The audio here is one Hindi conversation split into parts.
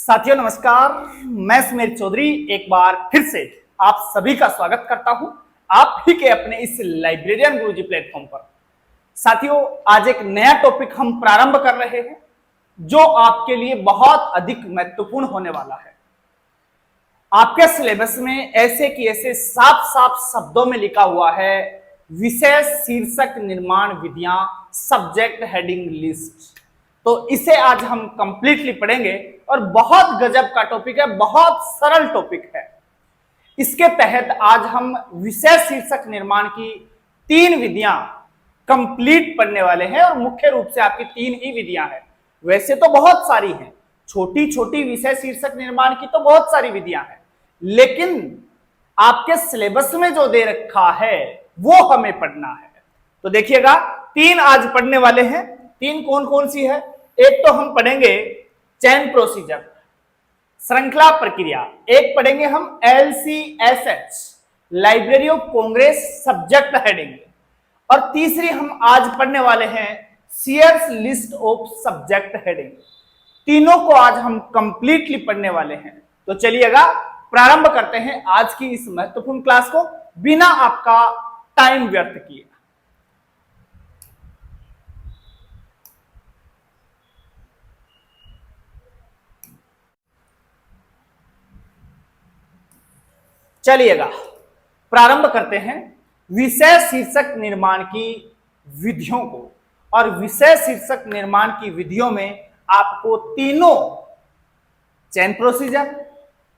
साथियों नमस्कार, मैं सुमेर चौधरी एक बार फिर से आप सभी का स्वागत करता हूं आप ही के अपने इस लाइब्रेरियन गुरुजी प्लेटफॉर्म पर। साथियों, आज एक नया टॉपिक हम प्रारंभ कर रहे हैं जो आपके लिए बहुत अधिक महत्वपूर्ण होने वाला है। आपके सिलेबस में ऐसे की ऐसे साफ साफ शब्दों में लिखा हुआ है विषय शीर्षक निर्माण विधियां सब्जेक्ट हेडिंग लिस्ट। तो इसे आज हम कंप्लीटली पढ़ेंगे और बहुत गजब का टॉपिक है, बहुत सरल टॉपिक है। इसके तहत आज हम विषय शीर्षक निर्माण की 3 विधियां कंप्लीट पढ़ने वाले हैं और मुख्य रूप से आपकी 3 ही विधियां हैं। वैसे तो बहुत सारी हैं, छोटी छोटी विषय शीर्षक निर्माण की तो बहुत सारी विधियां हैं, लेकिन आपके सिलेबस में जो दे रखा है वो हमें पढ़ना है। तो देखिएगा, 3 आज पढ़ने वाले हैं। 3 कौन कौन सी है? एक तो हम पढ़ेंगे चेन प्रोसीजर, श्रृंखला प्रक्रिया। एक पढ़ेंगे हम LCSH, Library of Congress subject heading. और तीसरी हम आज पढ़ने वाले हैं Sears list of subject heading. तीनों को आज हम कंप्लीटली पढ़ने वाले हैं। तो चलिएगा प्रारंभ करते हैं आज की इस महत्वपूर्ण क्लास को बिना आपका टाइम व्यर्थ किए। चलिएगा प्रारंभ करते हैं विषय शीर्षक निर्माण की विधियों को। और विषय शीर्षक निर्माण की विधियों में आपको तीनों चेन प्रोसीजर,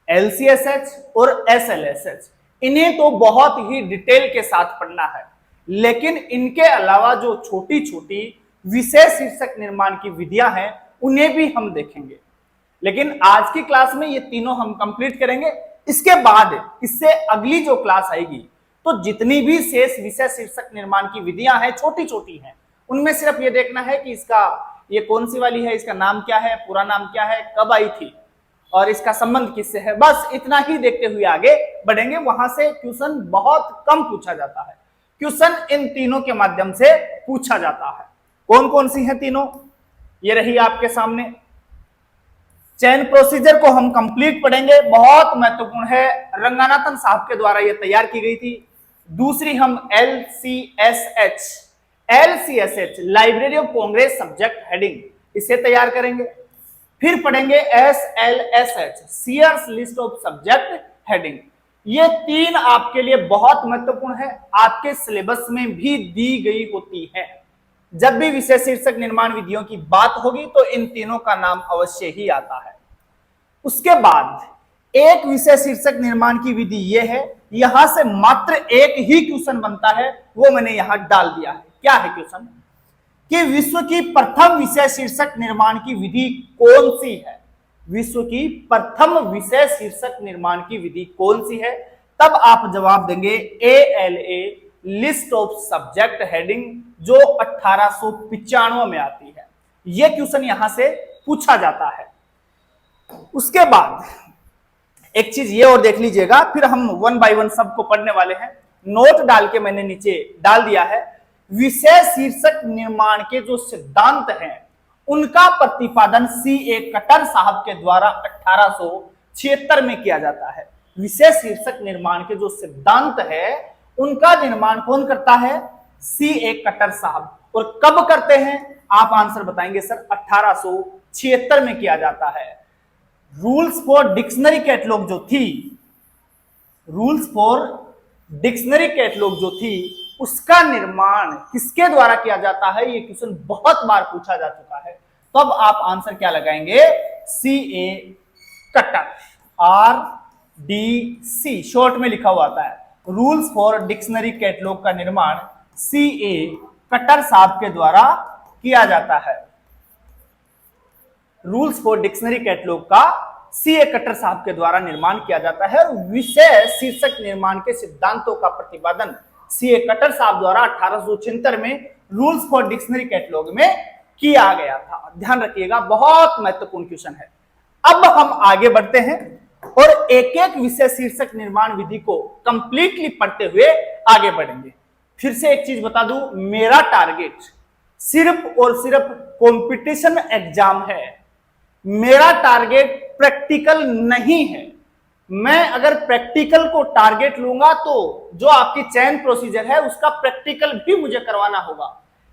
LCSH और SLSH, इन्हें तो बहुत ही डिटेल के साथ पढ़ना है, लेकिन इनके अलावा जो छोटी छोटी विषय शीर्षक निर्माण की विधियां हैं उन्हें भी हम देखेंगे। लेकिन आज की क्लास में ये तीनों हम कंप्लीट करेंगे। इसके बाद इससे अगली जो क्लास आएगी तो जितनी भी शेष विषय शीर्षक निर्माण की विधियां हैं छोटी छोटी हैं, उनमें सिर्फ ये देखना है कि इसका ये कौन सी वाली है, इसका नाम क्या है, पूरा नाम क्या है, कब आई थी और इसका संबंध किससे है। बस इतना ही देखते हुए आगे बढ़ेंगे। वहां से क्वेश्चन बहुत कम पूछा जाता है। क्वेश्चन इन तीनों के माध्यम से पूछा जाता है। कौन कौन सी है तीनों? ये रही आपके सामने। चेन प्रोसीजर को हम कंप्लीट पढ़ेंगे, बहुत महत्वपूर्ण है, रंगानाथन साहब के द्वारा यह तैयार की गई थी। दूसरी हम LCSH, Library of Congress subject heading, इसे तैयार करेंगे। फिर पढ़ेंगे SLSH, Sears list of subject heading. ये 3 आपके लिए बहुत महत्वपूर्ण है, आपके सिलेबस में भी दी गई होती है। जब भी विषय शीर्षक निर्माण विधियों की बात होगी तो इन तीनों का नाम अवश्य ही आता है। उसके बाद एक विषय शीर्षक निर्माण की विधि यह है, यहां से मात्र एक ही क्वेश्चन बनता है, वो मैंने यहां डाल दिया है। क्या है क्वेश्चन? कि विश्व की प्रथम विषय शीर्षक निर्माण की विधि कौन सी है? विश्व की प्रथम विषय शीर्षक निर्माण की विधि कौन सी है? तब आप जवाब देंगे ALA, list of subject heading, जो 1895 में आती है। यह क्वेश्चन यहां से पूछा जाता है। उसके बाद एक चीज ये और देख लीजिएगा, फिर हम 1 बाय 1 सबको पढ़ने वाले हैं। नोट डाल के मैंने नीचे डाल दिया है। विषय शीर्षक निर्माण के जो सिद्धांत हैं उनका प्रतिपादन CA कटर साहब के द्वारा 1876 में किया जाता है। विषय शीर्षक निर्माण के जो सिद्धांत है उनका निर्माण कौन करता है? CA कटर साहब। और कब करते हैं? आप आंसर बताएंगे सर 1876 में किया जाता है। रूल्स फॉर डिक्शनरी कैटलॉग जो थी, रूल्स फॉर डिक्शनरी कैटलॉग जो थी, उसका निर्माण किसके द्वारा किया जाता है? ये क्वेश्चन बहुत बार पूछा जा चुका है। तब आप आंसर क्या लगाएंगे? CA कटर, RDC शॉर्ट में लिखा हुआ आता है। रूल्स फॉर डिक्शनरी कैटलॉग का निर्माण CA कटर साहब के द्वारा किया जाता है। रूल्स फॉर डिक्शनरी कैटलॉग का CA कटर साहब के द्वारा निर्माण किया जाता है। और विषय शीर्षक निर्माण के सिद्धांतों का प्रतिपादन CA कटर साहब द्वारा 1876 में रूल्स फॉर डिक्शनरी कैटलॉग में किया गया था। ध्यान रखिएगा, बहुत महत्वपूर्ण क्वेश्चन है। अब हम आगे बढ़ते हैं और एक एक विषय शीर्षक निर्माण विधि को कंप्लीटली पढ़ते हुए आगे बढ़ेंगे। फिर से एक चीज बता दूं, मेरा टारगेट सिर्फ और सिर्फ कंपटीशन एग्जाम है। मेरा टारगेट प्रैक्टिकल नहीं है। मैं अगर प्रैक्टिकल को टारगेट लूंगा तो जो आपकी चयन प्रोसीजर है उसका प्रैक्टिकल भी मुझे करवाना होगा,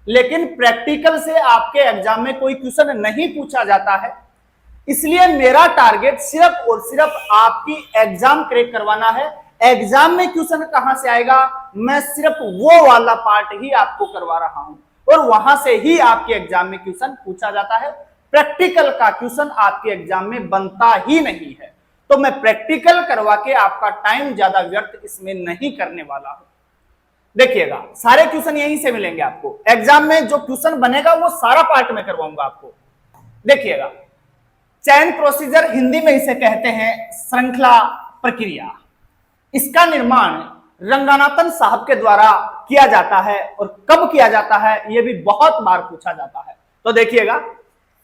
लेकिन प्रैक्टिकल से आपके एग्जाम में कोई क्वेश्चन नहीं पूछा जाता है। इसलिए मेरा टारगेट सिर्फ और सिर्फ आपकी एग्जाम क्रैक करवाना है। एग्जाम में क्वेश्चन कहां से आएगा, मैं सिर्फ वो वाला पार्ट ही आपको करवा रहा हूं और वहां से ही आपके एग्जाम में क्वेश्चन पूछा जाता है। प्रैक्टिकल का क्वेश्चन आपके एग्जाम में बनता ही नहीं है, तो मैं प्रैक्टिकल करवा के आपका टाइम ज्यादा व्यर्थ इसमें नहीं करने वाला हूं। देखिएगा, सारे क्वेश्चन यहीं से मिलेंगे आपको। एग्जाम में जो क्वेश्चन बनेगा वो सारा पार्ट में करवाऊंगा आपको। देखिएगा, चयन प्रोसीजर, हिंदी में इसे कहते हैं श्रृंखला प्रक्रिया। इसका निर्माण रंगानाथन साहब के द्वारा किया जाता है और कब किया जाता है यह भी बहुत बार पूछा जाता है। तो देखिएगा,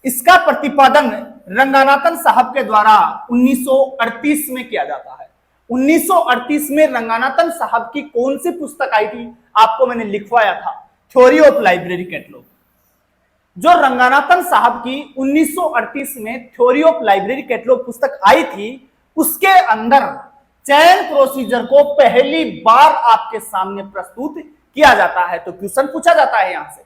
इसका प्रतिपादन रंगानाथन साहब के द्वारा 1938 में किया जाता है। 1938 में रंगानाथन साहब की कौन सी पुस्तक आई थी, आपको मैंने लिखवाया था, थ्योरी ऑफ लाइब्रेरी कैटलॉग। जो रंगानाथन साहब की 1938 में थ्योरी ऑफ लाइब्रेरी कैटलॉग पुस्तक आई थी, उसके अंदर चयन प्रोसीजर को पहली बार आपके सामने प्रस्तुत किया जाता है। तो क्वेश्चन पूछा जाता है यहां से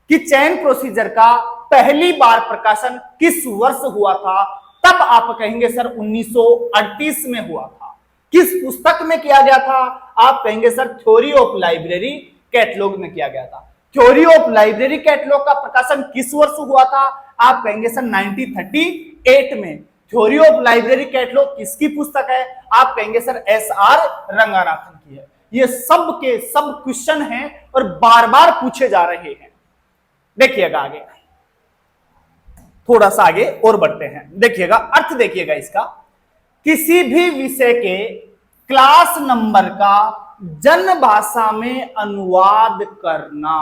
कि चयन प्रोसीजर का पहली बार प्रकाशन किस वर्ष हुआ था, तब आप कहेंगे सर 1938 में हुआ था। किस पुस्तक में किया गया था, आप कहेंगे sir theory of library catalogue में किया गया था। थ्योरी ऑफ लाइब्रेरी कैटलॉग का प्रकाशन किस वर्ष हुआ था, आप कहेंगे सर 1938 में। थ्योरी ऑफ लाइब्रेरी कैटलॉग किसकी पुस्तक है, आप कहेंगे सर एस.आर. रंगानाथन की है। ये सब के सब क्वेश्चन हैं और बार बार पूछे जा रहे हैं। देखिएगा आगे, थोड़ा सा आगे और बढ़ते हैं। देखिएगा, अर्थ देखिएगा इसका, किसी भी विषय के क्लास नंबर का जन भाषा में अनुवाद करना।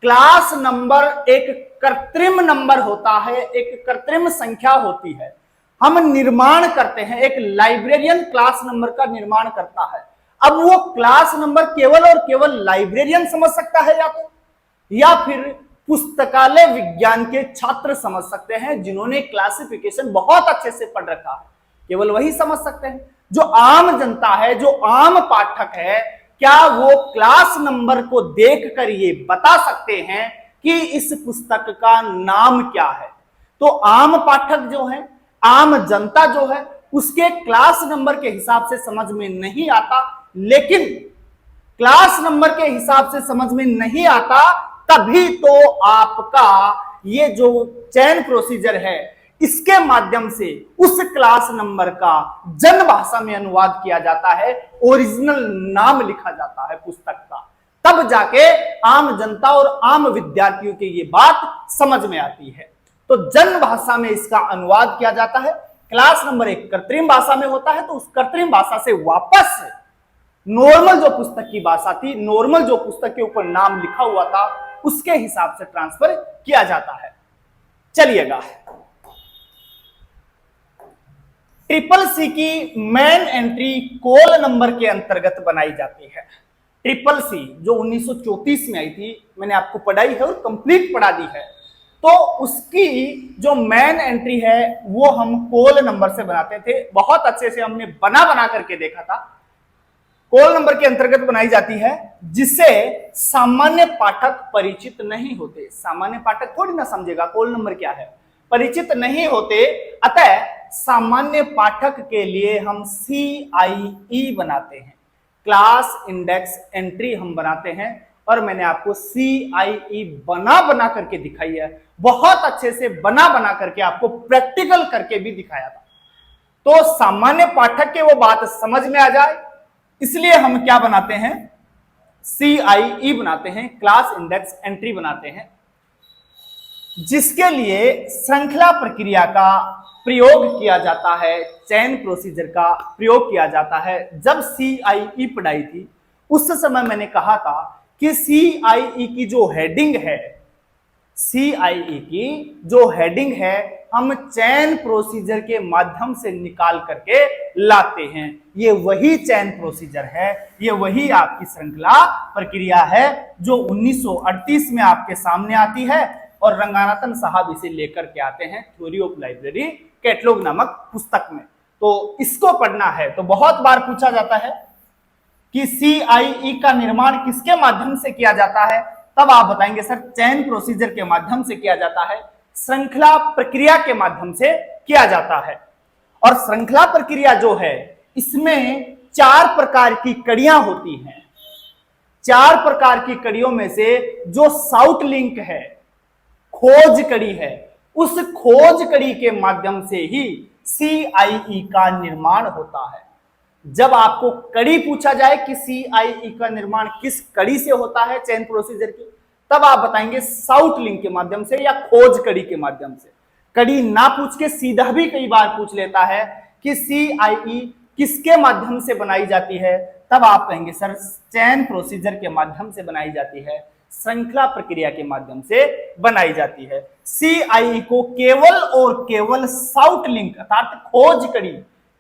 क्लास नंबर एक कृत्रिम नंबर होता है, एक कृत्रिम संख्या होती है। हम निर्माण करते हैं, एक लाइब्रेरियन क्लास नंबर का निर्माण करता है। अब वो क्लास नंबर केवल और केवल लाइब्रेरियन समझ सकता है, या फिर पुस्तकालय विज्ञान के छात्र समझ सकते हैं, जिन्होंने क्लासिफिकेशन बहुत अच्छे से पढ़ रखा है, केवल वही समझ सकते हैं। जो आम जनता है, जो आम पाठक है, क्या वो क्लास नंबर को देखकर ये बता सकते हैं कि इस पुस्तक का नाम क्या है? तो आम पाठक जो है, आम जनता जो है, उसके क्लास नंबर के हिसाब से समझ में नहीं आता। लेकिन क्लास नंबर के हिसाब से समझ में नहीं आता, तभी तो आपका ये जो चयन प्रोसीजर है, इसके माध्यम से उस क्लास नंबर का जन भाषा में अनुवाद किया जाता है, ओरिजिनल नाम लिखा जाता है पुस्तक का। तब जाके आम जनता और आम विद्यार्थियों की ये बात समझ में आती है। तो जन भाषा में इसका अनुवाद किया जाता है। क्लास नंबर एक कृत्रिम भाषा में होता है, तो उस कृत्रिम भाषा से वापस नॉर्मल जो पुस्तक की भाषा थी, नॉर्मल जो पुस्तक के ऊपर नाम लिखा हुआ था, उसके हिसाब से ट्रांसफर किया जाता है। चलिएगा, ट्रिपल सी की मेन एंट्री कॉल नंबर के अंतर्गत बनाई जाती है। ट्रिपल सी जो 1934 में आई थी, मैंने आपको पढ़ाई है और कंप्लीट पढ़ा दी है। तो उसकी जो मेन एंट्री है वो हम कॉल नंबर से बनाते थे। बहुत अच्छे से हमने बना करके देखा था। कॉल नंबर के अंतर्गत बनाई जाती है, जिससे सामान्य पाठक परिचित नहीं होते। सामान्य पाठक थोड़ी ना समझेगा कॉल नंबर क्या है, परिचित नहीं होते। अतः सामान्य पाठक के लिए हम CIE बनाते हैं, क्लास इंडेक्स एंट्री हम बनाते हैं। और मैंने आपको CIE बना करके दिखाई है, बहुत अच्छे से बना करके आपको प्रैक्टिकल करके भी दिखाया था। तो सामान्य पाठक के वो बात समझ में आ जाए, इसलिए हम क्या बनाते हैं, CIE बनाते हैं, क्लास इंडेक्स एंट्री बनाते हैं, जिसके लिए श्रृंखला प्रक्रिया का प्रयोग किया जाता है, चयन प्रोसीजर का प्रयोग किया जाता है। जब CIE पढ़ाई थी उस समय मैंने कहा था कि CIE की जो हेडिंग है, CIE की जो हेडिंग है, हम चयन प्रोसीजर के माध्यम से निकाल करके लाते हैं। ये वही चयन प्रोसीजर है, ये वही आपकी श्रृंखला प्रक्रिया है जो 1938 में आपके सामने आती है और रंगानाथन साहब इसे लेकर के आते हैं थ्योरी ऑफ लाइब्रेरी कैटलॉग नामक पुस्तक में। तो इसको पढ़ना है। तो बहुत बार पूछा जाता है कि CIE का निर्माण किसके माध्यम से किया जाता है, तब आप बताएंगे सर चैन प्रोसीजर के माध्यम से किया जाता है, श्रृंखला प्रक्रिया के माध्यम से किया जाता है। और श्रृंखला प्रक्रिया जो है इसमें 4 प्रकार की कड़ियां होती हैं। 4 प्रकार की कड़ियों में से जो साउट लिंक है, खोज कड़ी है, उस खोज कड़ी के माध्यम से ही CIE का निर्माण होता है। जब आपको कड़ी पूछा जाए कि CIE का निर्माण किस कड़ी से होता है चैन प्रोसीजर की, तब आप बताएंगे साउट लिंक के माध्यम से या खोज कड़ी के माध्यम से। कड़ी ना पूछ के सीधा भी कई बार पूछ लेता है कि CIE किसके माध्यम से बनाई जाती है, तब आप कहेंगे सर चैन प्रोसीजर के माध्यम से बनाई जाती है, श्रृंखला प्रक्रिया के माध्यम से बनाई जाती है। CIE को केवल और केवल साउट लिंक अर्थात खोज कड़ी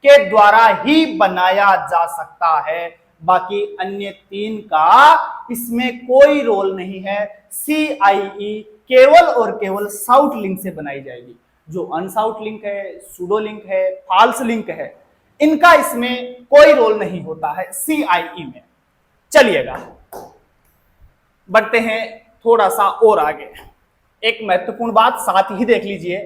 के द्वारा ही बनाया जा सकता है, बाकी अन्य 3 का इसमें कोई रोल नहीं है। CIE केवल और केवल साउट लिंक से बनाई जाएगी। जो अनसाउट लिंक है, सूडो लिंक है, फॉल्स लिंक है, इनका इसमें कोई रोल नहीं होता है CIE में। चलिएगा बढ़ते हैं थोड़ा सा और आगे। एक महत्वपूर्ण बात साथ ही देख लीजिए,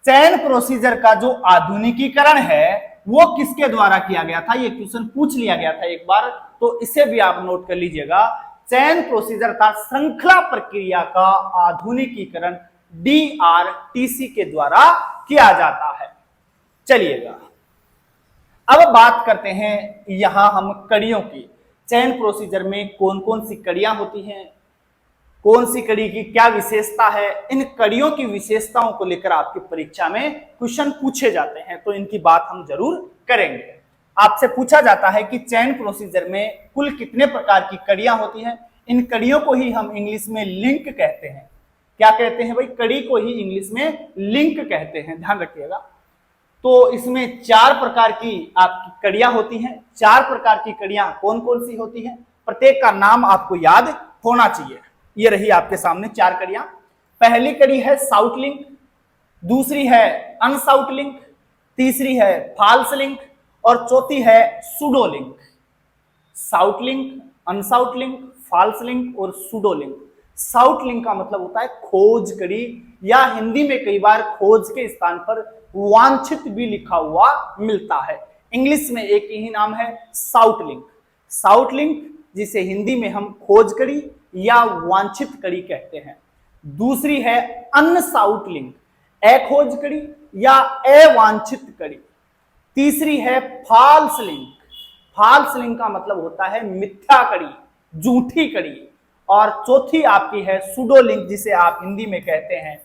चैन प्रोसीजर का जो आधुनिकीकरण है वो किसके द्वारा किया गया था। ये क्वेश्चन पूछ लिया गया था एक बार, तो इसे भी आप नोट कर लीजिएगा। चैन प्रोसीजर का श्रृंखला प्रक्रिया का आधुनिकीकरण DRTC के द्वारा किया जाता है। चलिएगा अब बात करते हैं यहां हम कड़ियों की। चैन प्रोसीजर में कौन कौन सी कड़ियां होती हैं, कौन सी कड़ी की क्या विशेषता है, इन कड़ियों की विशेषताओं को लेकर आपकी परीक्षा में क्वेश्चन पूछे जाते हैं, तो इनकी बात हम जरूर करेंगे। आपसे पूछा जाता है कि चैन प्रोसीजर में कुल कितने प्रकार की कड़ियां होती हैं। इन कड़ियों को ही हम इंग्लिश में लिंक कहते हैं। क्या कहते हैं भाई? कड़ी को ही इंग्लिश में लिंक कहते हैं, ध्यान रखिएगा। तो इसमें 4 प्रकार की आपकी कड़ियां होती हैं। 4 प्रकार की कड़ियां कौन कौन सी होती हैं, प्रत्येक का नाम आपको याद होना चाहिए। ये रही आपके सामने 4 कड़ियां। पहली कड़ी है साउट लिंक, दूसरी है अनसाउट लिंक, तीसरी है फॉल्स लिंक और चौथी है pseudo link. Sought link, unsought link, false link और सूडो लिंक। साउट लिंक का मतलब होता है खोज कड़ी, या हिंदी में कई बार खोज के स्थान पर वांछित भी लिखा हुआ मिलता है। इंग्लिश में एक ही नाम है साउट लिंक। साउट लिंक जिसे हिंदी में हम खोज कड़ी या वांछित कड़ी कहते हैं। दूसरी है अनसाउट लिंक, अखोज कड़ी या अवांछित कड़ी। तीसरी है फॉल्स लिंक। फॉल्स लिंक का मतलब होता है मिथ्या कड़ी, झूठी कड़ी। और चौथी आपकी है सूडो लिंक, जिसे आप हिंदी में कहते हैं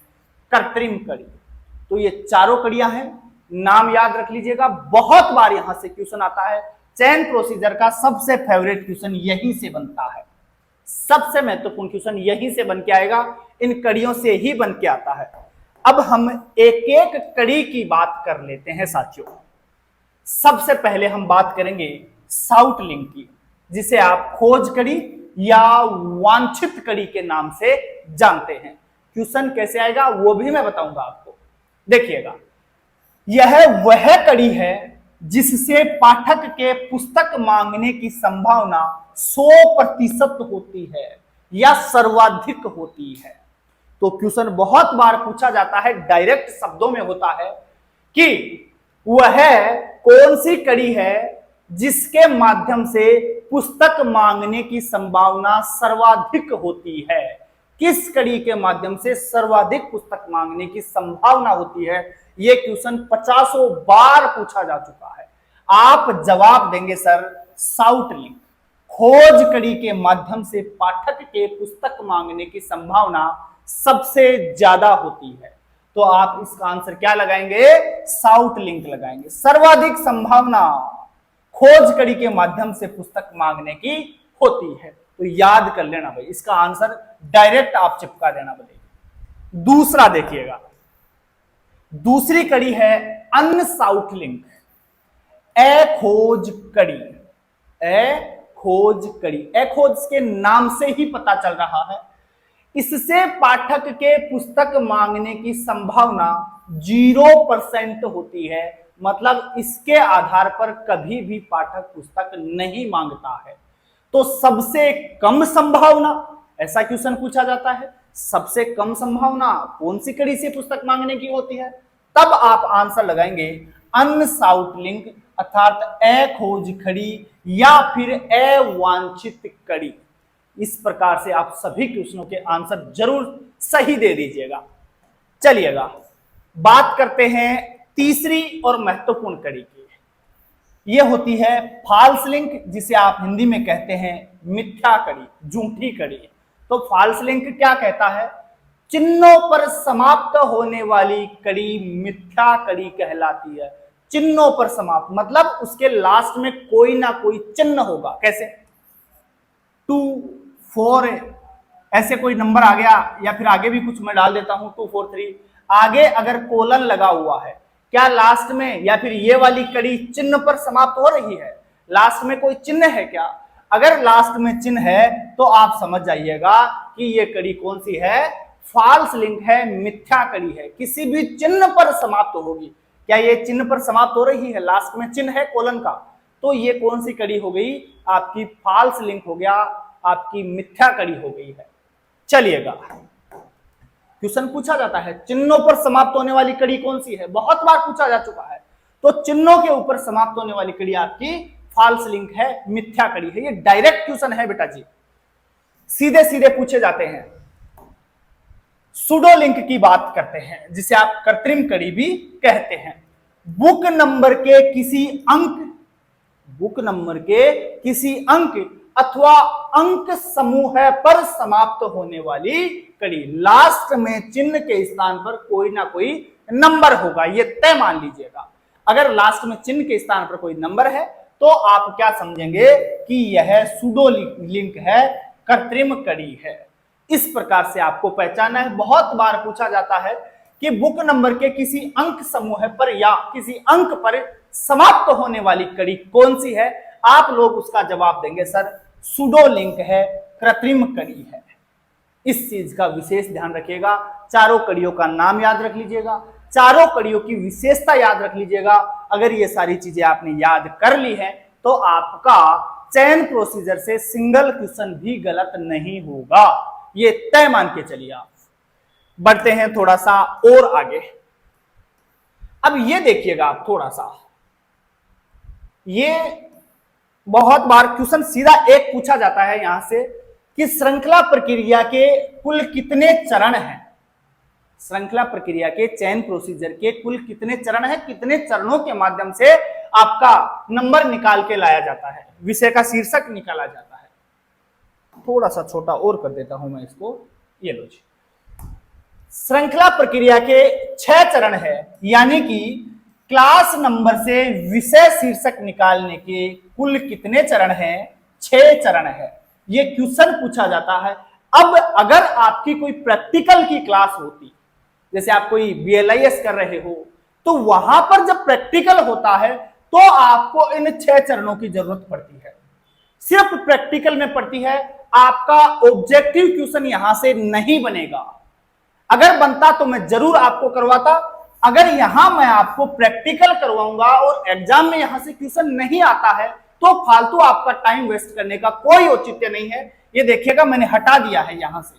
कृत्रिम कड़ी। तो ये चारों कड़ियां हैं, नाम याद रख लीजिएगा। बहुत बार यहां से क्वेश्चन आता है। चैन प्रोसीजर का सबसे फेवरेट क्वेश्चन यहीं से बनता है, सबसे महत्वपूर्ण क्वेश्चन यहीं से बन के आएगा, इन कड़ियों से ही बन के आता है। अब हम एक एक कड़ी की बात कर लेते हैं साथियों। सबसे पहले हम बात करेंगे साउट लिंक की, जिसे आप खोज कड़ी या वांछित कड़ी के नाम से जानते हैं। क्वेश्चन कैसे आएगा वो भी मैं बताऊंगा आपको। देखिएगा, यह वह कड़ी है जिससे पाठक के पुस्तक मांगने की संभावना 100% होती है या सर्वाधिक होती है। तो क्वेश्चन बहुत बार पूछा जाता है, डायरेक्ट शब्दों में होता है कि वह कौन सी कड़ी है जिसके माध्यम से पुस्तक मांगने की संभावना सर्वाधिक होती है। किस कड़ी के माध्यम से सर्वाधिक पुस्तक मांगने की संभावना होती है, यह क्वेश्चन 50 बार पूछा जा चुका है। आप जवाब देंगे सर साउट लिंक। खोज कड़ी के माध्यम से पाठक के पुस्तक मांगने की संभावना सबसे ज्यादा होती है। तो आप इसका आंसर क्या लगाएंगे? साउट लिंक लगाएंगे। सर्वाधिक संभावना खोज कड़ी के माध्यम से पुस्तक मांगने की होती है। तो याद कर लेना भाई, इसका आंसर डायरेक्ट आप चिपका देना बनेगा। दूसरा देखिएगा, दूसरी कड़ी है अनसाउट लिंक, अखोज कड़ी। अखोज कड़ी, अखोज के नाम से ही पता चल रहा है इससे पाठक के पुस्तक मांगने की संभावना 0% होती है। मतलब इसके आधार पर कभी भी पाठक पुस्तक नहीं मांगता है। तो सबसे कम संभावना, ऐसा क्वेश्चन पूछा जाता है, सबसे कम संभावना कौन सी कड़ी से पुस्तक मांगने की होती है? तब आप आंसर लगाएंगे अनसाउट लिंक, अर्थात अखोज कड़ी या फिर अवांछित कड़ी। इस प्रकार से आप सभी क्वेश्चनों के आंसर जरूर सही दे दीजिएगा। चलिएगा बात करते हैं तीसरी और महत्वपूर्ण कड़ी की। यह होती है फॉल्स लिंक, जिसे आप हिंदी में कहते हैं मिथ्या कड़ी, झूठी कड़ी। तो फॉल्स लिंक क्या कहता है? चिन्हों पर समाप्त होने वाली कड़ी मिथ्या कड़ी कहलाती है। चिन्हों पर समाप्त मतलब उसके लास्ट में कोई ना कोई चिन्ह होगा। कैसे? 2 4 ऐसे कोई नंबर आ गया, या फिर आगे भी कुछ मैं डाल देता हूं 2 4 3, आगे अगर कोलन लगा हुआ है, क्या लास्ट में या फिर ये वाली कड़ी चिन्ह पर समाप्त हो रही है? लास्ट में कोई चिन्ह है क्या? अगर लास्ट में चिन्ह है तो आप समझ जाइएगा कि ये कड़ी कौन सी है? फॉल्स लिंक है, मिथ्या कड़ी है। किसी भी चिन्ह पर समाप्त होगी। क्या ये चिन्ह पर समाप्त हो रही है? लास्ट में चिन्ह है कोलन का, तो ये कौन सी कड़ी हो गई? आपकी फॉल्स लिंक हो गया, आपकी मिथ्या कड़ी हो गई है। चलिएगा क्वेश्चन पूछा जाता है चिन्हों पर समाप्त होने वाली कड़ी कौन सी है? बहुत बार पूछा जा चुका है। तो चिन्हों के ऊपर समाप्त होने वाली कड़ी आपकी फॉल्स लिंक है, मिथ्या कड़ी है। ये डायरेक्ट क्वेश्चन है बेटा जी, सीधे सीधे पूछे जाते हैं। सुडो लिंक की बात करते हैं, जिसे आप कृत्रिम कड़ी भी कहते हैं। बुक नंबर के किसी अंक अथवा अंक समूह पर समाप्त होने वाली कड़ी। लास्ट में चिन्ह के स्थान पर कोई ना कोई नंबर होगा, ये तय मान लीजिएगा। अगर लास्ट में चिन्ह के स्थान पर कोई नंबर है तो आप क्या समझेंगे कि यह सुडो लिंक है, कृत्रिम कड़ी है। इस प्रकार से आपको पहचानना है। बहुत बार पूछा जाता है कि बुक नंबर के किसी अंक समूह पर या किसी अंक पर समाप्त होने वाली कड़ी कौन सी है? आप लोग उसका जवाब देंगे सर सुडो लिंक है, कृत्रिम कड़ी है। इस चीज का विशेष ध्यान रखिएगा। चारों कड़ियों का नाम याद रख लीजिएगा, चारों कड़ियों की विशेषता याद रख लीजिएगा। अगर ये सारी चीजें आपने याद कर ली है तो आपका चयन प्रोसीजर से सिंगल क्वेश्चन भी गलत नहीं होगा, ये तय मान के चलिए आप। बढ़ते हैं थोड़ा सा और आगे। अब ये देखिएगा आप थोड़ा सा, ये बहुत बार क्वेश्चन सीधा एक पूछा जाता है यहां से कि श्रृंखला प्रक्रिया के कुल कितने चरण हैं? श्रृंखला प्रक्रिया के चयन प्रोसीजर के कुल कितने चरण हैं? कितने चरणों के माध्यम से आपका नंबर निकाल के लाया जाता है, विषय का शीर्षक निकाला जाता है। थोड़ा सा छोटा और कर देता हूं मैं इसको, ये लो जी। श्रृंखला प्रक्रिया के 6 चरण है, यानी कि क्लास नंबर से विषय शीर्षक निकालने के कुल कितने चरण हैं? 6 चरण है। ये क्वेश्चन पूछा जाता है। अब अगर आपकी कोई प्रैक्टिकल की क्लास होती, जैसे आप कोई BLIS कर रहे हो, तो वहां पर जब प्रैक्टिकल होता है तो आपको इन 6 चरणों की जरूरत पड़ती है। सिर्फ प्रैक्टिकल में पड़ती है, आपका ऑब्जेक्टिव क्वेश्चन यहां से नहीं बनेगा। अगर बनता तो मैं जरूर आपको करवाता। अगर यहां मैं आपको प्रैक्टिकल करवाऊंगा और एग्जाम में यहां से क्वेश्चन नहीं आता है तो फालतू आपका टाइम वेस्ट करने का कोई औचित्य नहीं है। ये देखिएगा मैंने हटा दिया है यहां से,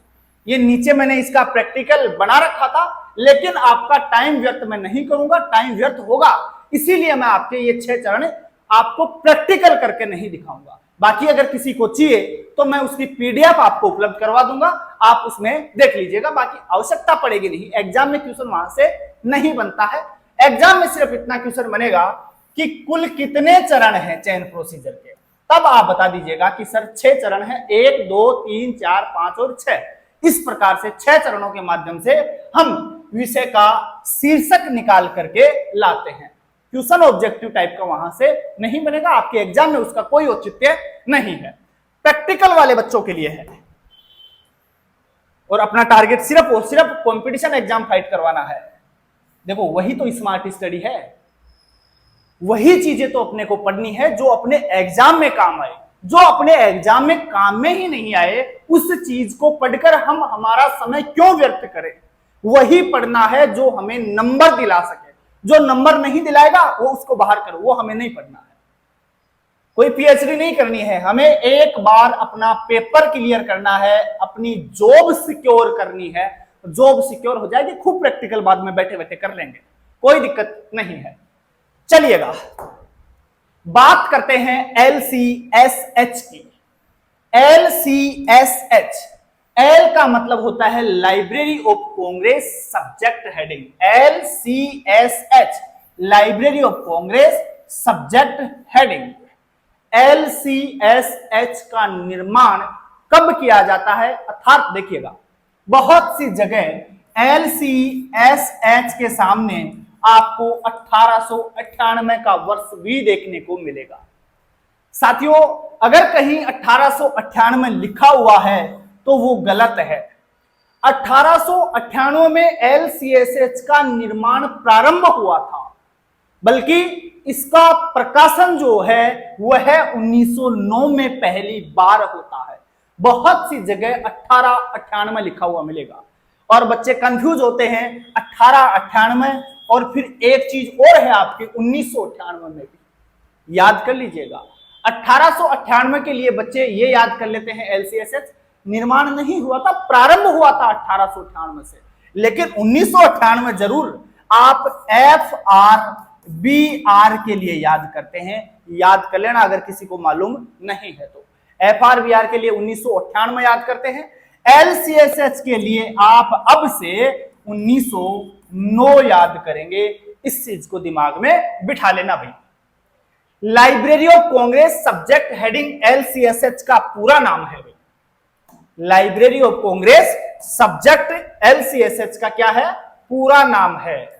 ये नीचे मैंने इसका प्रैक्टिकल बना रखा था, लेकिन आपका टाइम व्यर्थ मैं नहीं करूंगा, टाइम व्यर्थ होगा, इसीलिए मैं आपके ये 6 चरण आपको प्रैक्टिकल करके नहीं दिखाऊंगा। बाकी अगर किसी को चाहिए तो मैं उसकी PDF आपको उपलब्ध करवा दूंगा, आप उसमें देख लीजिएगा। बाकी आवश्यकता पड़ेगी नहीं, एग्जाम में क्वेश्चन वहां से नहीं बनता है। एग्जाम में सिर्फ इतना क्वेश्चन बनेगा कि कुल कितने चरण हैं चयन प्रोसीजर के, तब आप बता दीजिएगा कि सर 6 चरण हैं, 1 2 3 4 5 और 6। इस प्रकार से 6 चरणों के माध्यम से हम विषय का शीर्षक निकाल करके लाते हैं। क्वेश्चन ऑब्जेक्टिव टाइप का वहां से नहीं बनेगा, आपके एग्जाम में उसका कोई औचित्य नहीं है। प्रैक्टिकल वाले बच्चों के लिए है और अपना टारगेट सिर्फ और सिर्फ कंपटीशन एग्जाम फाइट करवाना है। देखो वही तो स्मार्ट स्टडी है, वही चीजें तो अपने को पढ़नी है जो अपने एग्जाम में काम आए। जो अपने एग्जाम में काम में ही नहीं आए, उस चीज को पढ़कर हम हमारा समय क्यों व्यर्थ करें। वही पढ़ना है जो हमें नंबर दिला सके। जो नंबर नहीं दिलाएगा वो उसको बाहर करो, वो हमें नहीं पढ़ना है। कोई पीएचडी नहीं करनी है, हमें एक बार अपना पेपर क्लियर करना है, अपनी जॉब सिक्योर करनी है। जॉब सिक्योर हो जाएगी, खूब प्रैक्टिकल बाद में बैठे बैठे कर लेंगे, कोई दिक्कत नहीं है। चलिएगा बात करते हैं LCSH की। LCSH, L का मतलब होता है library of Congress subject heading. LCSH Library of Congress subject heading. LCSH का निर्माण कब किया जाता है, अर्थात देखिएगा बहुत सी जगह LCSH के सामने आपको 1898 का वर्ष भी देखने को मिलेगा। साथियों, अगर कहीं 1898 लिखा हुआ है तो वो गलत है। 1898 में LCSH का निर्माण प्रारंभ हुआ था, बल्कि इसका प्रकाशन जो है वह 1909 में पहली बार होता है। बहुत सी जगह 1898 लिखा हुआ मिलेगा और बच्चे कंफ्यूज होते हैं 1898 और फिर एक चीज और है आपके 1998 में भी। याद कर लीजिएगा 1898 के लिए बच्चे ये याद कर लेते हैं LCSH निर्माण नहीं हुआ था, प्रारंभ हुआ था 1898 से, लेकिन 1998 जरूर आप FRBR के लिए याद करते हैं। याद कर लेना अगर किसी को मालूम नहीं है तो। FRBR के लिए 1998 याद करते हैं। LCSH के लिए आप अब से 1909 याद करेंगे। इस चीज को दिमाग में बिठा लेना भाई। Library of Congress subject heading LCSH का पूरा नाम है भाई। Library of Congress subject LCSH का क्या है, पूरा नाम है।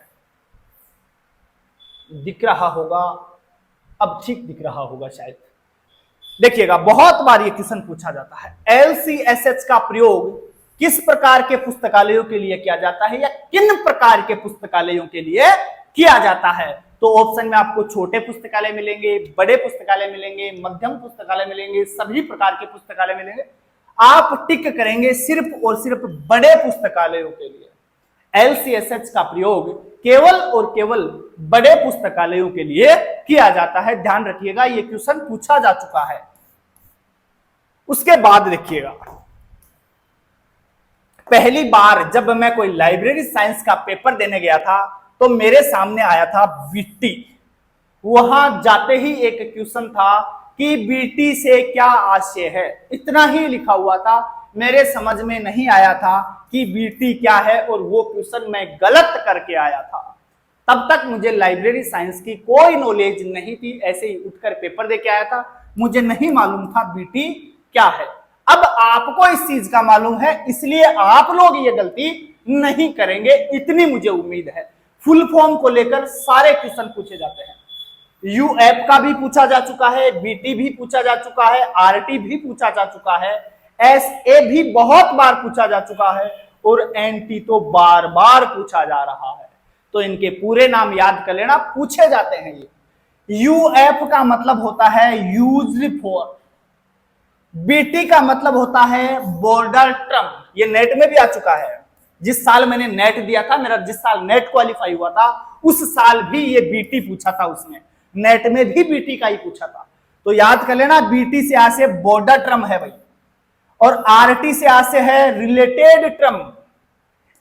दिख रहा होगा, अब ठीक दिख रहा होगा शायद। देखिएगा बहुत बार ये क्वेश्चन पूछा जाता है, LCSH का प्रयोग किस प्रकार के पुस्तकालयों के लिए किया जाता है या किन प्रकार के पुस्तकालयों के लिए किया जाता है। तो ऑप्शन में आपको छोटे पुस्तकालय मिलेंगे, बड़े पुस्तकालय मिलेंगे, मध्यम पुस्तकालय मिलेंगे, सभी प्रकार के पुस्तकालय मिलेंगे। आप टिक करेंगे सिर्फ और सिर्फ बड़े पुस्तकालयों के लिए। LCSH का प्रयोग केवल और केवल बड़े पुस्तकालयों के लिए किया जाता है। ध्यान रखिएगा, यह क्वेश्चन पूछा जा चुका है। उसके बाद देखिएगा, पहली बार जब मैं कोई लाइब्रेरी साइंस का पेपर देने गया था तो मेरे सामने आया था बीटी। वहां जाते ही एक क्वेश्चन था कि बीटी से क्या आशय है, इतना ही लिखा हुआ था। मेरे समझ में नहीं आया था कि बीटी क्या है और वो क्वेश्चन मैं गलत करके आया था। तब तक मुझे लाइब्रेरी साइंस की कोई नॉलेज नहीं थी, ऐसे ही उठकर पेपर दे के आया था, मुझे नहीं मालूम था बीटी क्या है। अब आपको इस चीज का मालूम है, इसलिए आप लोग ये गलती नहीं करेंगे, इतनी मुझे उम्मीद है। फुल फॉर्म को लेकर सारे क्वेश्चन पूछे जाते हैं। यूएफ का भी पूछा जा चुका है, बीटी भी पूछा जा चुका है, आरटी भी पूछा जा चुका है, एसए भी बहुत बार पूछा जा चुका है और एनटी तो बार बार पूछा जा रहा है। तो इनके पूरे नाम याद कर लेना, पूछे जाते हैं ये। यूएफ का मतलब होता है यूज्ड फॉर, बीटी का मतलब होता है बॉर्डर टर्म। ये नेट में भी आ चुका है। जिस साल मैंने नेट दिया था, मेरा जिस साल नेट क्वालिफाई हुआ था, उस साल भी ये बीटी पूछा था, उसमें नेट में भी बीटी का ही पूछा था। तो याद कर लेना, बीटी से आ से बॉर्डर टर्म है भाई, और आरटी से आ से है रिलेटेड टर्म,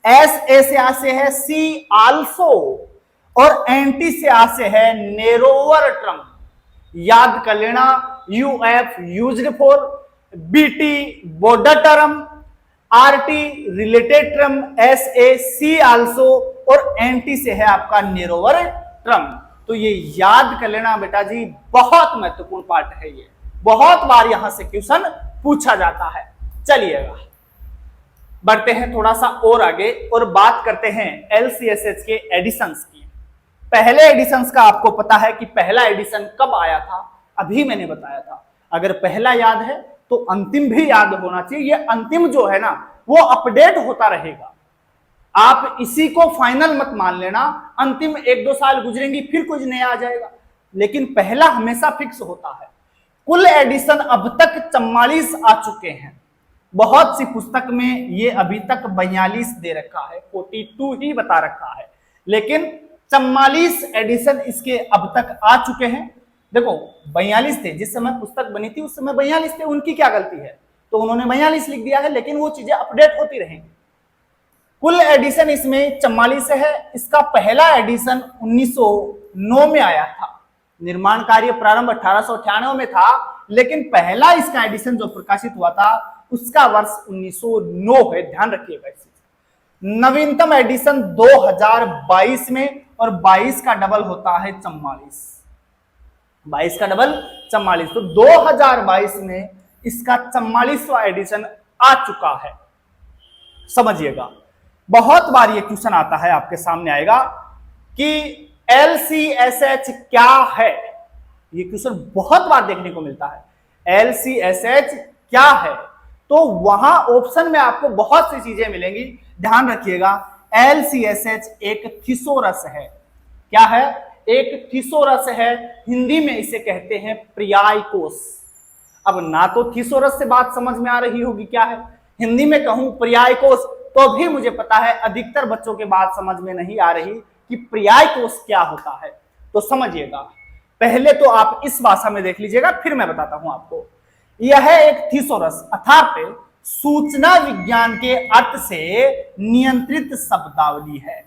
एसए से आ से है सी आल्सो, और एनटी से आ से है नेरोवर टर्म। याद कर लेना, UF used for, BT border term, RT related term, SA see also, और एनटी से है आपका नेरोवर टर्म। तो ये याद कर लेना बेटा जी, बहुत महत्वपूर्ण पार्ट है ये, बहुत बार यहां से क्वेश्चन पूछा जाता है। चलिएगा बढ़ते हैं थोड़ा सा और आगे और बात करते हैं LCSH के एडिशंस की। पहले एडिशंस का आपको पता है कि पहला एडिशन कब आया था, अभी मैंने बताया था। अगर पहला याद है तो अंतिम भी याद होना चाहिए। ये अंतिम जो है ना वो अपडेट होता रहेगा, आप इसी को फाइनल मत मान लेना। अंतिम 1-2 साल गुजरेंगी फिर कुछ नया आ जाएगा, लेकिन पहला हमेशा फिक्स होता है। कुल एडिशन अब तक 44 आ चुके हैं। बहुत सी पुस्तक में ये अभी तक 42 दे रखा है, 42 ही बता रखा है, लेकिन 44 एडिशन इसके अब तक आ चुके हैं। देखो 42 थे जिस समय पुस्तक बनी थी, उस समय 42 थे, उनकी क्या गलती है, तो उन्होंने 42 लिख दिया है, लेकिन वो चीजें अपडेट होती रहेंगी। कुल एडिशन इसमें 44 है। इसका पहला एडिशन 1909 में आया था। निर्माण कार्य प्रारंभ 1898 में था, लेकिन पहला इसका एडिशन जो प्रकाशित हुआ था उसका वर्ष 1909 है, ध्यान रखिएगा इस चीज। नवीनतम एडिशन 2022 में, और 22 का डबल होता है 44, 22 का डबल 44, तो 2022 में इसका 44वां एडिशन आ चुका है। समझिएगा, बहुत बार ये क्वेश्चन आता है, आपके सामने आएगा कि LCSH क्या है। ये क्वेश्चन बहुत बार देखने को मिलता है, LCSH क्या है, तो वहां ऑप्शन में आपको बहुत सी चीजें मिलेंगी, ध्यान रखिएगा। LCSH एक थिसोरस है। क्या है? एक थिसोरस है। हिंदी में इसे कहते हैं पर्याय कोश। अब ना तो थिसोरस से बात समझ में आ रही होगी क्या है, हिंदी में कहूं पर्याय कोश तो भी मुझे पता है अधिकतर बच्चों के बात समझ में नहीं आ रही कि पर्याय कोश क्या होता है। तो समझिएगा, पहले तो आप इस भाषा में देख लीजिएगा, फिर मैं बताता हूं आपको। यह एक थिसोरस अर्थात सूचना विज्ञान के अर्थ से नियंत्रित शब्दावली है।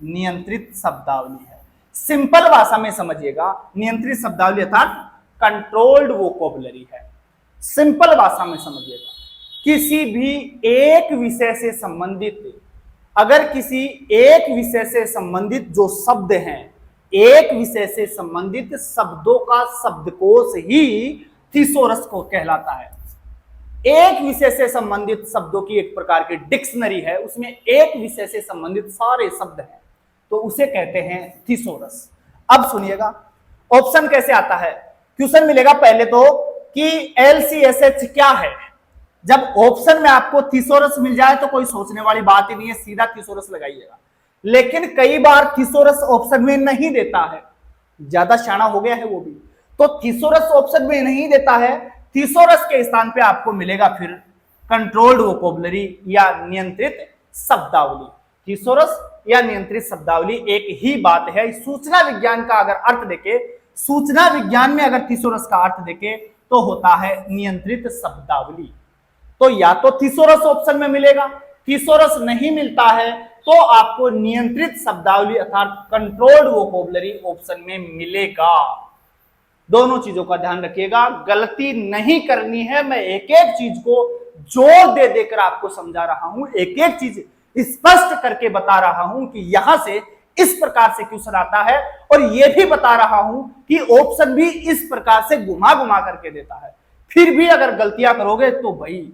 नियंत्रित शब्दावली है, सिंपल भाषा में समझिएगा। नियंत्रित शब्दावली अर्थात कंट्रोल्ड वोकैबुलरी है। सिंपल भाषा में समझिएगा, किसी भी एक विषय से संबंधित, अगर किसी एक विषय से संबंधित जो शब्द हैं, एक विषय से संबंधित शब्दों का शब्दकोश ही थिसोरस को कहलाता है। एक विषय से संबंधित शब्दों की एक प्रकार की डिक्शनरी है, उसमें एक विषय से संबंधित सारे शब्द हैं, तो उसे कहते हैं थिसोरस। अब सुनिएगा ऑप्शन कैसे आता है। क्वेश्चन मिलेगा पहले तो कि LCSH क्या है। जब ऑप्शन में आपको थिसोरस मिल जाए तो कोई सोचने वाली बात ही नहीं है, सीधा थिसोरस लगाइएगा। लेकिन कई बार थिसोरस ऑप्शन में नहीं देता है, ज्यादा शाना हो गया है वो भी, तो थिसोरस ऑप्शन में नहीं देता है। थिसोरस के स्थान पे आपको मिलेगा फिर कंट्रोल्ड वोकैबुलरी या नियंत्रित शब्दावली। थिसोरस या नियंत्रित शब्दावली एक ही बात है। सूचना विज्ञान का अगर अर्थ देखे, सूचना विज्ञान में अगर थिसोरस का अर्थ देखे तो होता है नियंत्रित शब्दावली। तो या तो थिसोरस ऑप्शन में मिलेगा, थिसोरस नहीं मिलता है तो आपको नियंत्रित शब्दावली अर्थात कंट्रोल्ड वोकैबुलरी ऑप्शन में मिलेगा। दोनों चीजों का ध्यान रखिएगा, गलती नहीं करनी है। मैं एक एक चीज को जोर दे देकर आपको समझा रहा हूं, एक एक चीज स्पष्ट करके बता रहा हूं कि यहां से इस प्रकार से क्वेश्चन आता है, और यह भी बता रहा हूं कि ऑप्शन भी इस प्रकार से घुमा घुमा करके देता है। फिर भी अगर गलतियां करोगे तो भाई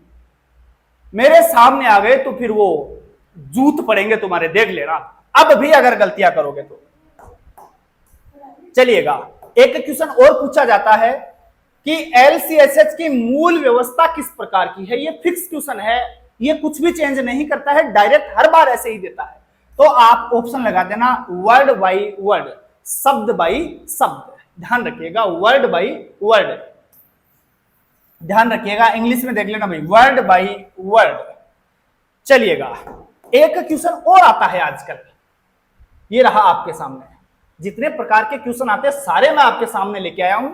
मेरे सामने आ गए तो फिर वो जूत पड़ेंगे तुम्हारे, देख लेना। अब भी अगर गलतियां करोगे तो चलिएगा, एक क्वेश्चन और पूछा जाता है कि LCSH की मूल व्यवस्था किस प्रकार की है। ये फिक्स क्वेश्चन है, ये कुछ भी चेंज नहीं करता है, डायरेक्ट हर बार ऐसे ही देता है। तो आप ऑप्शन लगा देना वर्ड बाई वर्ड, शब्द बाई शब्द। ध्यान रखिएगा, वर्ड बाई वर्ड, ध्यान रखिएगा। इंग्लिश में देख लेना भाई, वर्ड बाई वर्ड। चलिएगा, एक क्वेश्चन और आता है आजकल, ये रहा आपके सामने। जितने प्रकार के क्वेश्चन आते हैं सारे मैं आपके सामने लेके आया हूं,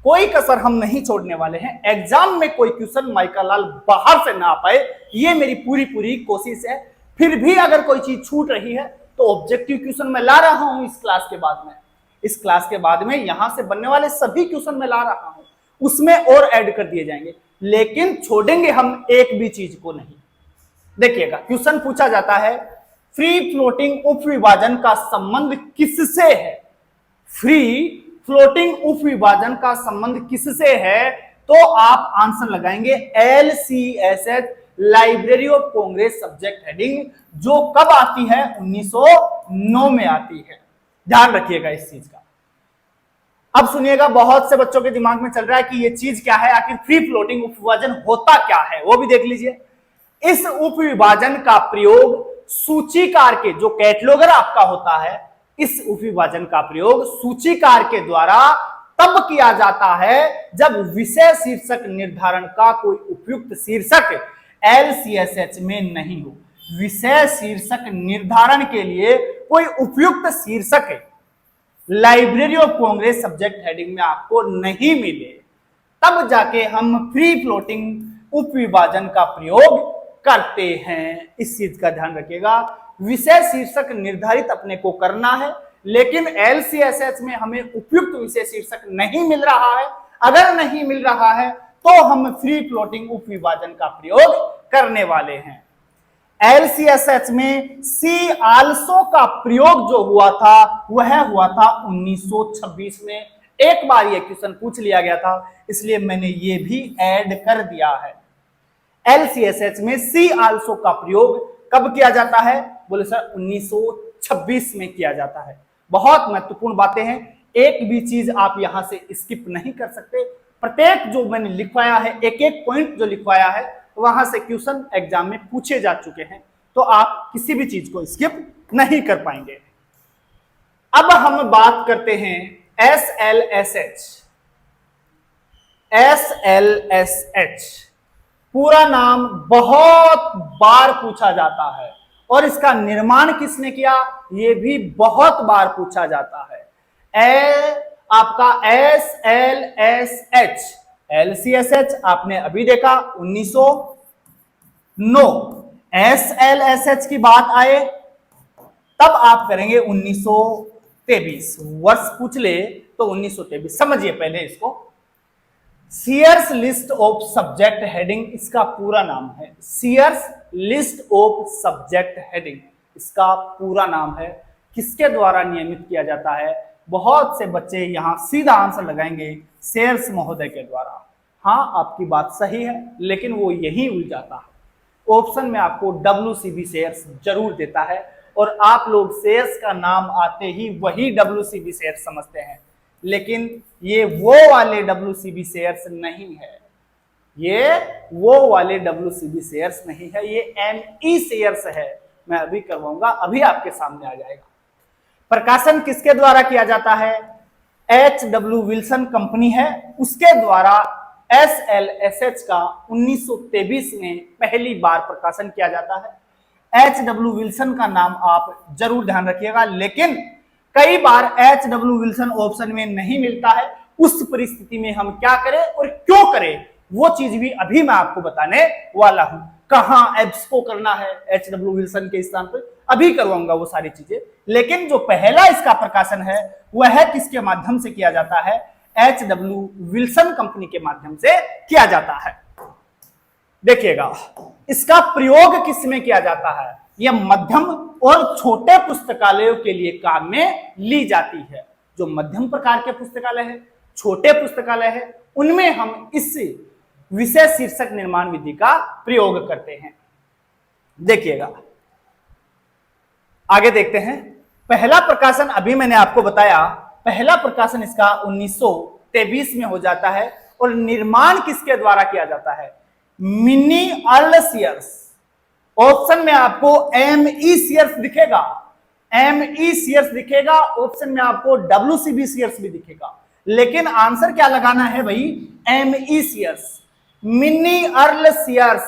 कोई कसर हम नहीं छोड़ने वाले हैं। एग्जाम में कोई क्वेश्चन माइका लाल बाहर से ना आ पाए, ये मेरी पूरी कोशिश है। फिर भी अगर कोई चीज छूट रही है तो ऑब्जेक्टिव क्वेश्चन मैं ला रहा हूं इस क्लास के बाद में। इस क्लास के बाद में यहां से बनने वाले सभी क्वेश्चन मैं ला रहा हूं, उसमें और ऐड कर दिए जाएंगे, लेकिन छोड़ेंगे हम एक भी चीज को नहीं। देखिएगा, क्वेश्चन पूछा जाता है फ्री फ्लोटिंग उप विभाजन का संबंध किससे है। फ्री फ्लोटिंग उप विभाजन का संबंध किससे है, तो आप आंसर लगाएंगे LCSH, Library of Congress subject heading, जो कब आती है 1909 में आती है। ध्यान रखिएगा इस चीज का। अब सुनिएगा, बहुत से बच्चों के दिमाग में चल रहा है कि ये चीज क्या है, आखिर फ्री फ्लोटिंग उप विभाजन होता क्या है, वो भी देख लीजिए। इस उप विभाजन का प्रयोग सूचीकार के, जो कैटलॉगर आपका होता है, इस उप विभाजन का प्रयोग सूचीकार के द्वारा तब किया जाता है जब विषय शीर्षक निर्धारण का कोई उपयुक्त शीर्षक LCSH में नहीं हो। विषय शीर्षक निर्धारण के लिए कोई उपयुक्त शीर्षक library of Congress subject heading में आपको नहीं मिले, तब जाके हम फ्री फ्लोटिंग उपविभाजन का प्रयोग करते हैं। इस चीज का ध्यान रखिएगा। विषय शीर्षक निर्धारित अपने को करना है, लेकिन LCSH में हमें उपयुक्त विषय शीर्षक नहीं मिल रहा है। अगर नहीं मिल रहा है तो हम फ्री फ्लोटिंग उपविभाजन का प्रयोग करने वाले हैं। LCSH में सी आल्सो का प्रयोग जो हुआ था वह हुआ था 1926 में। एक बार ये क्वेश्चन पूछ लिया गया था, इसलिए मैंने ये भी ऐड कर दिया है। LCSH में सी आल्सो का प्रयोग कब किया जाता है? बोले सर 1926 में किया जाता है। बहुत महत्वपूर्ण बातें हैं, एक भी चीज आप यहां से स्किप नहीं कर सकते। प्रत्येक जो मैंने लिखवाया है, एक एक पॉइंट जो लिखवाया है, वहां से क्वेश्चन एग्जाम में पूछे जा चुके हैं, तो आप किसी भी चीज को स्किप नहीं कर पाएंगे। अब हम बात करते हैं SLSH। SLSH पूरा नाम बहुत बार पूछा जाता है, और इसका निर्माण किसने किया यह भी बहुत बार पूछा जाता है। आपका SLSH, LCSH आपने अभी देखा 1909। SLSH की बात आए तब आप करेंगे 1923। वर्ष पूछ ले तो 1923 समझिए पहले इसको। Sears list of subject heading इसका पूरा नाम है। Sears list of subject heading इसका पूरा नाम है। किसके द्वारा नियमित किया जाता है? बहुत से बच्चे यहां सीधा आंसर लगाएंगे सेयर्स महोदय के द्वारा। हाँ, आपकी बात सही है, लेकिन वो यही उलझाता है। ऑप्शन में आपको WCB शेयर्स जरूर देता है, और आप लोग शेयर्स का नाम आते ही वही WCB शेयर्स समझते हैं, लेकिन ये वो वाले WCB शेयर्स नहीं है। ये वो वाले WCB शेयर्स नहीं है, ये ME शेयर्स है। मैं अभी करवाऊंगा, अभी आपके सामने आ जाएगा। प्रकाशन किसके द्वारा किया जाता है? HW विल्सन कंपनी है, उसके द्वारा SLSH का 1923 में पहली बार प्रकाशन किया जाता है। HW विल्सन का नाम आप जरूर ध्यान रखिएगा, लेकिन कई बार HW विल्सन ऑप्शन में नहीं मिलता है। उस परिस्थिति में हम क्या करें और क्यों करें, वो चीज भी अभी मैं आपको बताने वाला हूं। कहां एब्सको करना है HW विल्सन के स्थान पर, अभी करवाऊंगा वो सारी चीजें। लेकिन जो पहला इसका प्रकाशन है वह किसके माध्यम से किया जाता है? HW विल्सन कंपनी के माध्यम से किया जाता है। देखिएगा, इसका प्रयोग किसमें किया जाता है? यह मध्यम और छोटे पुस्तकालयों के लिए काम में ली जाती है। जो मध्यम प्रकार के पुस्तकालय है, छोटे पुस्तकालय है, उनमें हम इस विषय शीर्षक निर्माण विधि का प्रयोग करते हैं। देखिएगा, आगे देखते हैं। पहला प्रकाशन अभी मैंने आपको बताया, पहला प्रकाशन इसका 1923 में हो जाता है, और निर्माण किसके द्वारा किया जाता है? Mini Earl seers. ऑप्शन में आपको ME सीयर्स दिखेगा, ME सीयर्स दिखेगा, ऑप्शन में आपको WCB सीयर्स भी दिखेगा, लेकिन आंसर क्या लगाना है भाई? ME Sears. Minnie Earl Sears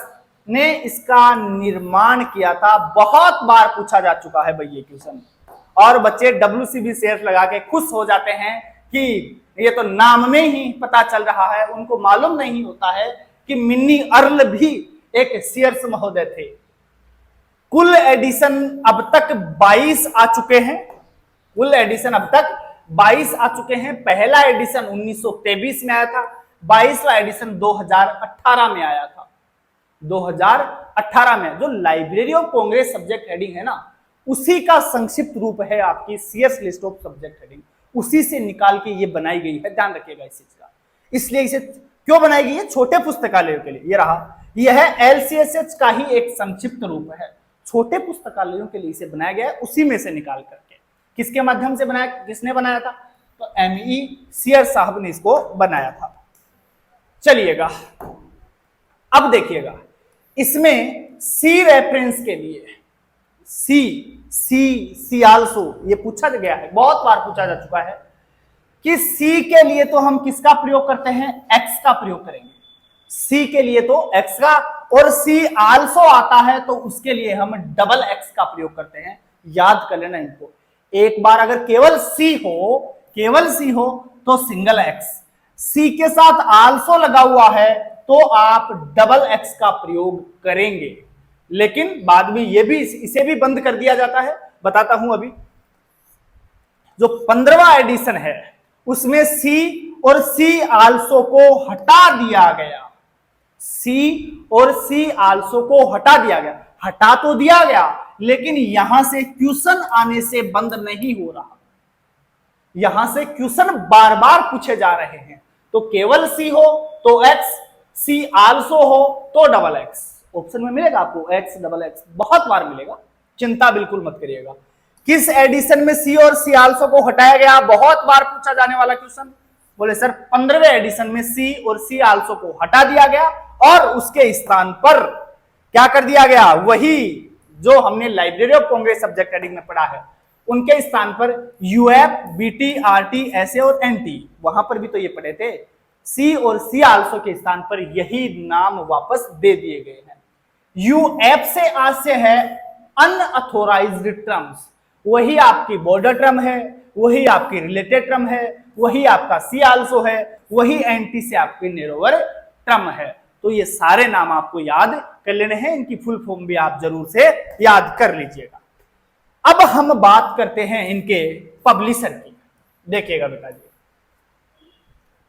ने इसका निर्माण किया था। बहुत बार पूछा जा चुका है भाई ये क्वेश्चन, और बच्चे WCB शेयर्स लगा के खुश हो जाते हैं कि ये तो नाम में ही पता चल रहा है। उनको मालूम नहीं होता है कि मिनी अर्ल भी एक शेयर्स महोदय थे। कुल एडिशन अब तक 22 आ चुके हैं। कुल एडिशन अब तक 22 आ चुके हैं। पहला एडिशन 1923 में आया था, 22वां एडिशन 2018 में आया था। 2018 में जो Library of Congress subject heading है ना, उसी का संक्षिप्त रूप है आपकी Sears list of subject heading. उसी से निकाल के ये बनाई गई है, ध्यान रखिएगा इस चीज का। इसलिए इसे क्यों बनाई गई है? छोटे पुस्तकालयों के लिए। ये रहा, यह LCSH का ही एक संक्षिप्त रूप है। छोटे पुस्तकालयों के लिए इसे बनाया गया है, उसी में से निकाल करके। किसके माध्यम से बनाया, किसने बनाया था? तो ME सीयर साहब ने इसको बनाया था। चलिएगा, अब देखिएगा, इसमें सी रेफरेंस के लिए सी आल्सो ये पूछा गया है, बहुत बार पूछा जा चुका है। कि सी के लिए तो हम किसका प्रयोग करते हैं, एक्स का प्रयोग करेंगे। सी के लिए तो एक्स का, और सी आल्सो आता है तो उसके लिए हम डबल एक्स का प्रयोग करते हैं। याद कर लेना इनको। एक बार अगर केवल सी हो तो सिंगल एक्स, सी के साथ आल्सो लगा हुआ है तो आप डबल एक्स का प्रयोग करेंगे। लेकिन बाद में इसे भी बंद कर दिया जाता है, बताता हूं। अभी जो 15वां एडिशन है उसमें सी और सी आल्सो को हटा दिया गया। सी और सी आल्सो को हटा दिया गया। हटा तो दिया गया लेकिन यहां से क्वेश्चन आने से बंद नहीं हो रहा। यहां से क्वेश्चन बार बार पूछे जा रहे हैं। तो केवल सी हो तो एक्स, सी आल्सो हो तो डबल एक्स। ऑप्शन में मिलेगा आपको एक्स डबल एक्स, बहुत बार मिलेगा, चिंता बिल्कुल मत करिएगा। किस एडिशन में सी और सी आल्सो को हटाया गया, बहुत बार पूछा जाने वाला क्वेश्चन। बोले सर 15वें एडिशन में सी और सी आल्सो को हटा दिया गया और उसके स्थान पर क्या कर दिया गया, वही जो हमने library of Congress subject heading में पढ़ा है उनके स्थान पर यूएफ, बीटी, आरटी, एसए और एनटी, वहां पर भी तो ये पढ़े थे। सी और सी आल्सो के स्थान पर यही नाम वापस दे दिए गए हैं। यूएफ से आज से है अनऑथोराइज्ड टर्म्स, वही आपकी बॉर्डर टर्म है, वही आपकी रिलेटेड टर्म है, वही आपका सी आल्सो है, वही एंटी से आपकी नेरोवर टर्म है। तो ये सारे नाम आपको याद कर लेने हैं, इनकी फुल फॉर्म भी आप जरूर से याद कर लीजिएगा। अब हम बात करते हैं इनके पब्लिशर की। देखिएगा बेटा जी,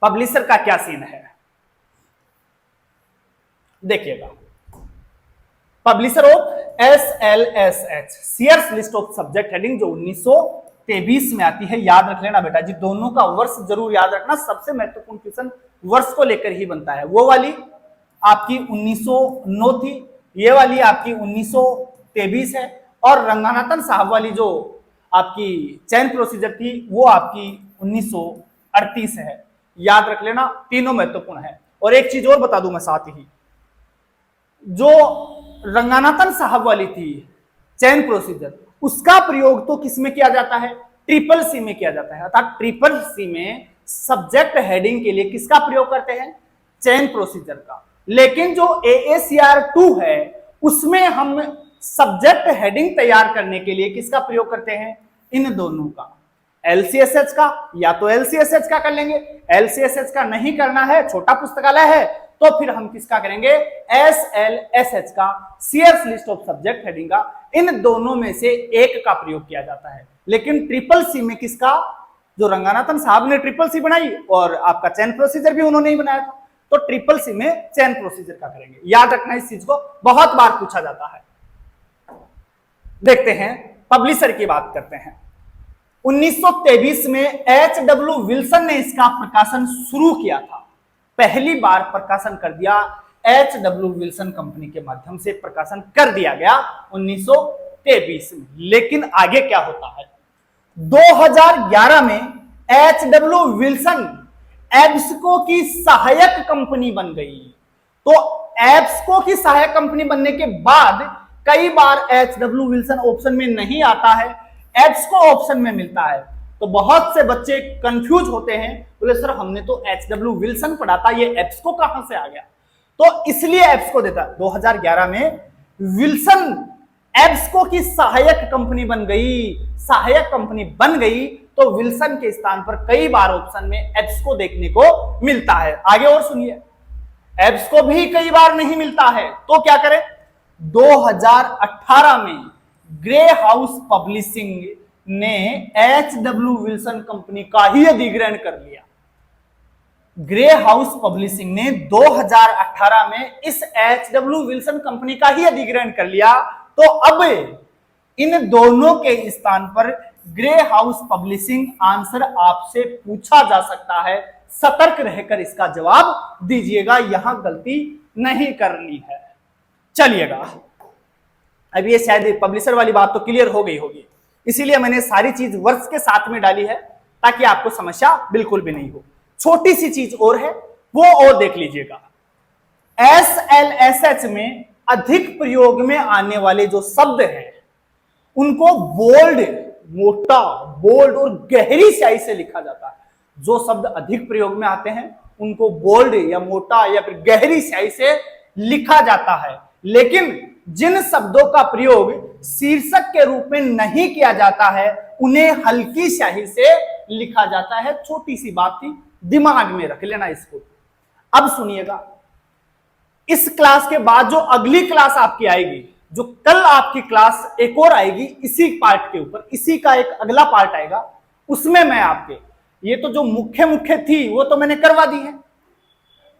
पब्लिशर का क्या सीन है, देखिएगा। Publisher of SLSH Sears list of subject heading जो 1923 में आती है। याद रख लेना बेटा जी, दोनों का वर्ष जरूर याद रखना। सबसे महत्वपूर्ण क्वेश्चन वर्ष को लेकर ही बनता है। वो वाली आपकी 1909 थी, ये वाली आपकी 1923 है, और रंगानाथन साहब वाली जो आपकी चयन प्रोसीजर थी वो आपकी 1938 है। याद रख लेना, तीनों महत्वपूर्ण है। और एक चीज और बता दूं मैं साथ ही, जो रंगानाथन साहब वाली थी चयन प्रोसीजर, उसका प्रयोग तो किसमें किया जाता है, ट्रिपल सी में किया जाता है। अर्थात ट्रिपल सी में सब्जेक्ट हेडिंग के लिए किसका प्रयोग करते हैं, चयन प्रोसीजर का। लेकिन जो AACR 2 है उसमें हम सब्जेक्ट हेडिंग तैयार करने के लिए किसका प्रयोग करते हैं, इन दोनों का। LCSH का या तो LCSH का कर लेंगे, LCSH का नहीं करना है, छोटा पुस्तकालय है, तो फिर हम किसका करेंगे, SLSH का, Sears list of subject heading का। इन दोनों में से एक का प्रयोग किया जाता है। लेकिन ट्रिपल सी में किसका, जो रंगानाथन साहब ने ट्रिपल सी बनाई और आपका चयन प्रोसीजर भी उन्होंने ही बनाया था, तो ट्रिपल सी में चयन प्रोसीजर का करेंगे। याद रखना इस चीज को, बहुत बार पूछा जाता है। देखते हैं, पब्लिशर की बात करते हैं। 1923 में HW विल्सन ने इसका प्रकाशन शुरू किया था। पहली बार प्रकाशन कर दिया HW विल्सन कंपनी के माध्यम से प्रकाशन कर दिया गया 1923 में। लेकिन आगे क्या होता है, 2011 में HW विल्सन एब्सको की सहायक कंपनी बन गई। तो एब्सको की सहायक कंपनी बनने के बाद कई बार HW विल्सन ऑप्शन में नहीं आता है, एब्सको ऑप्शन में मिलता है। तो बहुत से बच्चे कंफ्यूज होते हैं, बोले सर हमने तो HW विल्सन पढ़ा था, ये एब्सको कहां से आ गया। तो इसलिए एब्सको देता। 2011 में विल्सन एब्सको की सहायक कंपनी बन गई। सहायक कंपनी बन गई तो विल्सन के स्थान पर कई बार ऑप्शन में एब्सको देखने को मिलता है। आगे और सुनिए, एब्सको भी कई बार नहीं मिलता है तो क्या करें। 2018 में ग्रे हाउस पब्लिशिंग ने HW विल्सन कंपनी का ही अधिग्रहण कर लिया। ग्रे हाउस पब्लिशिंग ने 2018 में इस HW विल्सन कंपनी का ही अधिग्रहण कर लिया। तो अब इन दोनों के स्थान पर ग्रे हाउस पब्लिशिंग आंसर आपसे पूछा जा सकता है। सतर्क रहकर इसका जवाब दीजिएगा, यहां गलती नहीं करनी है। चलिएगा, अब ये शायद पब्लिशर वाली बात तो क्लियर हो गई होगी, इसीलिए मैंने सारी चीज वर्ष के साथ में डाली है ताकि आपको समस्या बिल्कुल भी नहीं हो। छोटी सी चीज और है, वो और देख लीजिएगा। SLSH में अधिक प्रयोग में आने वाले जो शब्द हैं उनको बोल्ड, मोटा, बोल्ड और गहरी स्याही से लिखा जाता है। जो शब्द अधिक प्रयोग में आते हैं उनको बोल्ड या मोटा या फिर गहरी स्याही से लिखा जाता है, लेकिन जिन शब्दों का प्रयोग शीर्षक के रूप में नहीं किया जाता है उन्हें हल्की स्याही से लिखा जाता है। छोटी सी बात थी, दिमाग में रख लेना इसको। अब सुनिएगा, इस क्लास के बाद जो अगली क्लास आपकी आएगी, जो कल आपकी क्लास एक और आएगी इसी पार्ट के ऊपर, इसी का एक अगला पार्ट आएगा, उसमें मैं आपके ये तो जो मुख्य थी वो तो मैंने करवा दी है।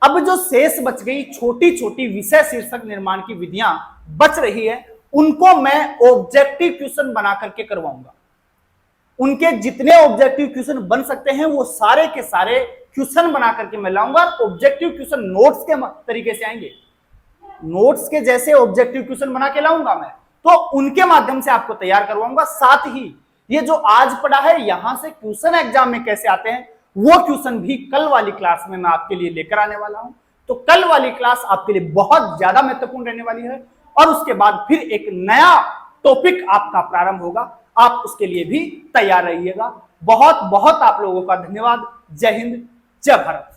अब जो शेष बच गई छोटी छोटी विषय शीर्षक निर्माण की विधियां बच रही है, उनको मैं ऑब्जेक्टिव क्वेश्चन बना करके करवाऊंगा। उनके जितने ऑब्जेक्टिव क्वेश्चन बन सकते हैं वो सारे के सारे क्वेश्चन बना करके मैं लाऊंगा। ऑब्जेक्टिव क्वेश्चन नोट्स के तरीके से आएंगे, नोट्स के जैसे ऑब्जेक्टिव क्वेश्चन बना के लाऊंगा मैं, तो उनके माध्यम से आपको तैयार करवाऊंगा। साथ ही ये जो आज पढ़ा है यहां से क्वेश्चन एग्जाम में कैसे आते हैं वो क्वेश्चन भी कल वाली क्लास में मैं आपके लिए लेकर आने वाला हूं। तो कल वाली क्लास आपके लिए बहुत ज्यादा महत्वपूर्ण रहने वाली है और उसके बाद फिर एक नया टॉपिक आपका प्रारंभ होगा। आप उसके लिए भी तैयार रहिएगा। बहुत बहुत आप लोगों का धन्यवाद। जय हिंद, जय भारत।